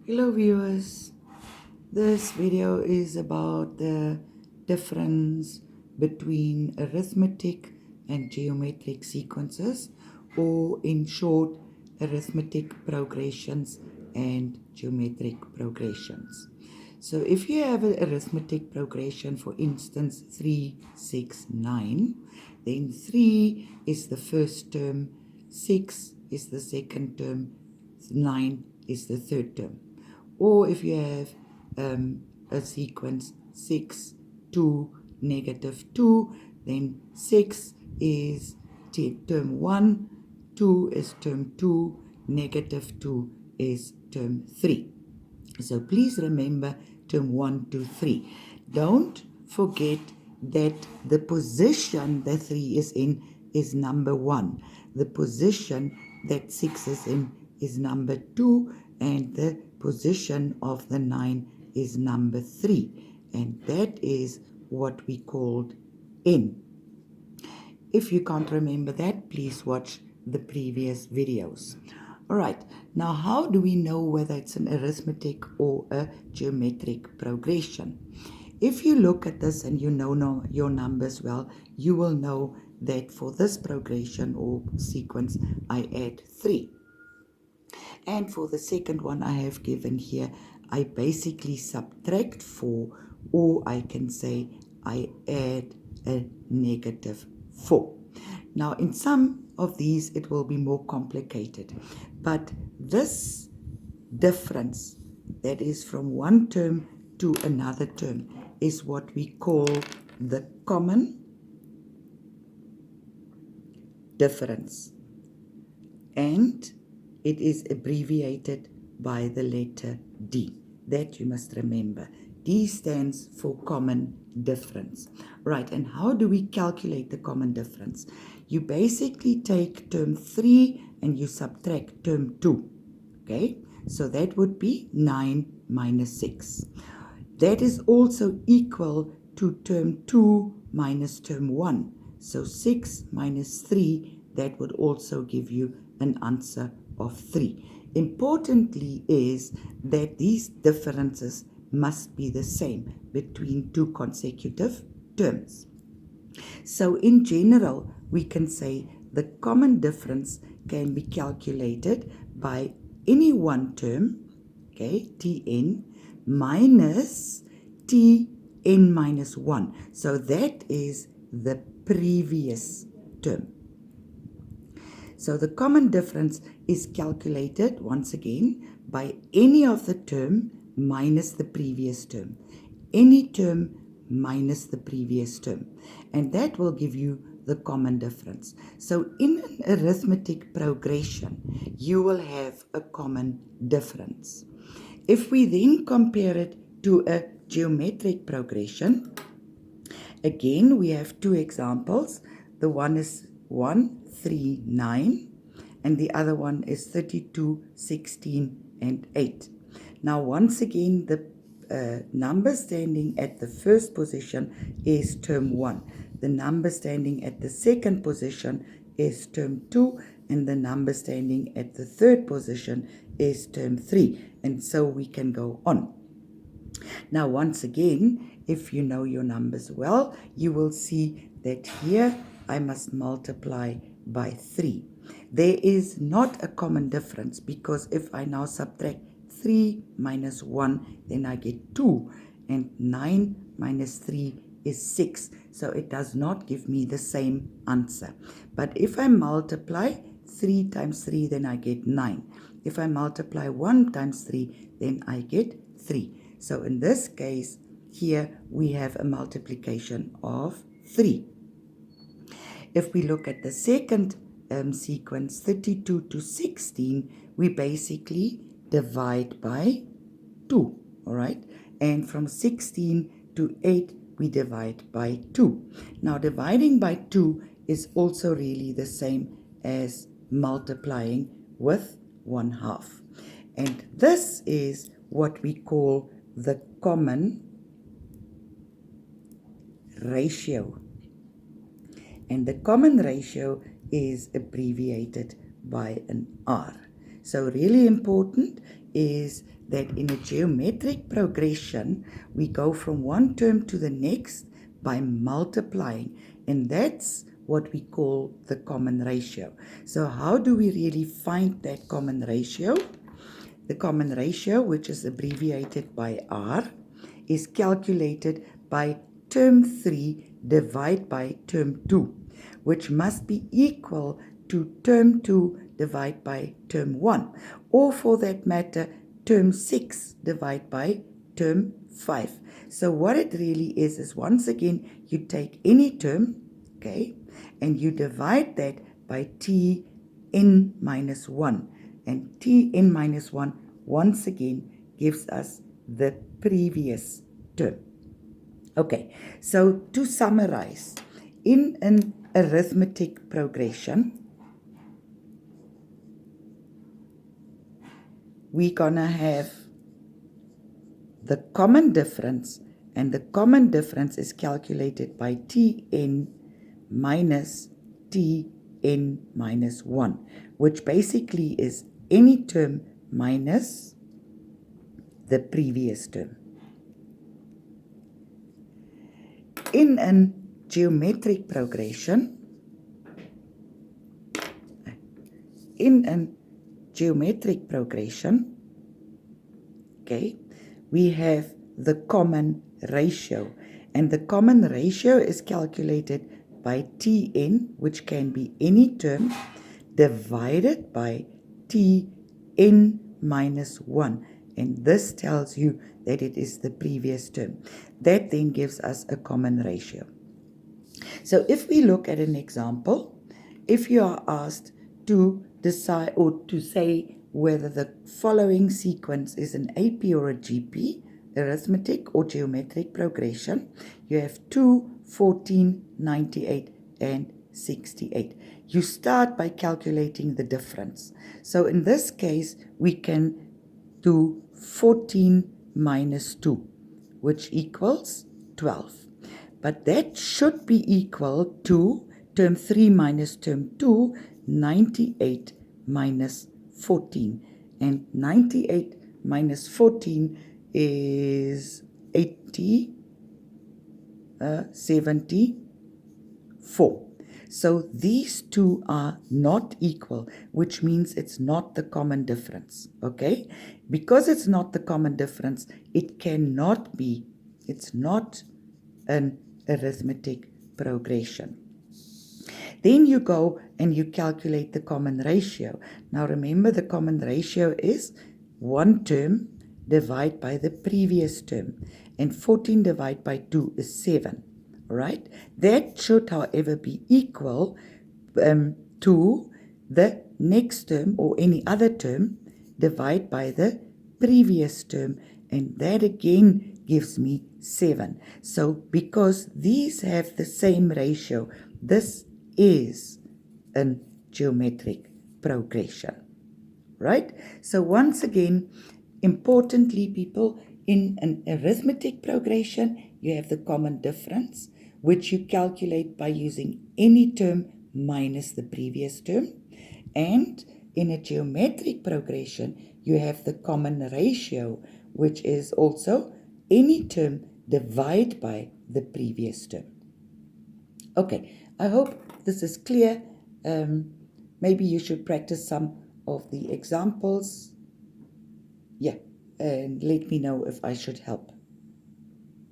Hello viewers, this video is about the difference between arithmetic and geometric sequences, or in short, arithmetic progressions and geometric progressions. So if you have an arithmetic progression, for instance 3, 6, 9, then 3 is the first term, 6 is the second term, 9 is the third term. Or if you have a sequence 6, 2, -2, then 6 is term 1, 2 is term 2, -2 is term 3. So please remember term 1, 2, 3. Don't forget that the position that 3 is in is number 1. The position that 6 is in is number 2, and the position of the 9 is number 3. And that is what we called n. If you can't remember that, please watch the previous videos. Alright, now how do we know whether it's an arithmetic or a geometric progression? If you look at this and you know your numbers well, you will know that for this progression or sequence, I add 3. And for the second one I have given here, I basically subtract 4, or I can say I add a -4. Now in some of these it will be more complicated, but this difference that is from one term to another term is what we call the common difference, and it is abbreviated by the letter D. That you must remember. D stands for common difference. Right, and how do we calculate the common difference? You basically take term 3 and you subtract term 2. Okay, so that would be 9 minus 6. That is also equal to term 2 minus term 1. So 6 minus 3, that would also give you an answer of 3. Importantly is that these differences must be the same between two consecutive terms. So in general, we can say the common difference can be calculated by any one term, okay, Tn, minus Tn minus 1. So that is the previous term. So the common difference is calculated, once again, by any of the term minus the previous term. Any term minus the previous term. And that will give you the common difference. So in an arithmetic progression, you will have a common difference. If we then compare it to a geometric progression, again we have two examples. The one is 1, 3, 9, and the other one is 32, 16, and 8. Now once again, the number standing at the first position is term 1. The number standing at the second position is term 2, and the number standing at the third position is term 3, and so we can go on. Now once again, if you know your numbers well, you will see that here I must multiply by 3. There is not a common difference, because if I now subtract 3 minus 1, then I get 2, and 9 minus 3 is 6. So it does not give me the same answer. But if I multiply 3 times 3, then I get 9. If I multiply 1 times 3, then I get 3. So in this case, here we have a multiplication of 3. If we look at the second sequence, 32 to 16, we basically divide by 2, all right? And from 16 to 8, we divide by 2. Now, dividing by 2 is also really the same as multiplying with 1/2. And this is what we call the common ratio. And the common ratio is abbreviated by an R. So really important, is that in a geometric progression, we go from one term to the next by multiplying, and that's what we call the common ratio. So how do we really find that common ratio? The common ratio, which is abbreviated by R, is calculated by term 3 divided by term 2, which must be equal to term 2 divided by term 1, or for that matter, term 6 divided by term 5. So what it really is once again, you take any term, okay, and you divide that by Tn minus 1. And Tn minus 1 once again gives us the previous term. Okay, so to summarize, in an arithmetic progression, we're gonna have the common difference, and the common difference is calculated by Tn minus Tn minus 1, which basically is any term minus the previous term. In a geometric progression, okay, we have the common ratio, and the common ratio is calculated by Tn, which can be any term, divided by Tn minus 1, and this tells you that it is the previous term. That then gives us a common ratio. So if we look at an example, if you are asked to decide or to say whether the following sequence is an AP or a GP, arithmetic or geometric progression, you have 2, 14, 98, and 68. You start by calculating the difference. So in this case, we can do 14 minus 2, which equals 12. But that should be equal to term 3 minus term 2, 98 minus 14. And 98 minus 14 is 74. So these two are not equal, which means it's not the common difference, okay? Because it's not the common difference, it cannot be, it's not an arithmetic progression. Then you go and you calculate the common ratio. Now remember, the common ratio is one term divided by the previous term, and 14 divided by 2 is 7. Right? That should, however, be equal to the next term or any other term divided by the previous term, and that again gives me 7. So because these have the same ratio, this is a geometric progression. Right? So once again, importantly, people, in an arithmetic progression, you have the common difference, which you calculate by using any term minus the previous term. And in a geometric progression, you have the common ratio, which is also any term divided by the previous term. Okay, I hope this is clear. Maybe you should practice some of the examples. Yeah, and let me know if I should help.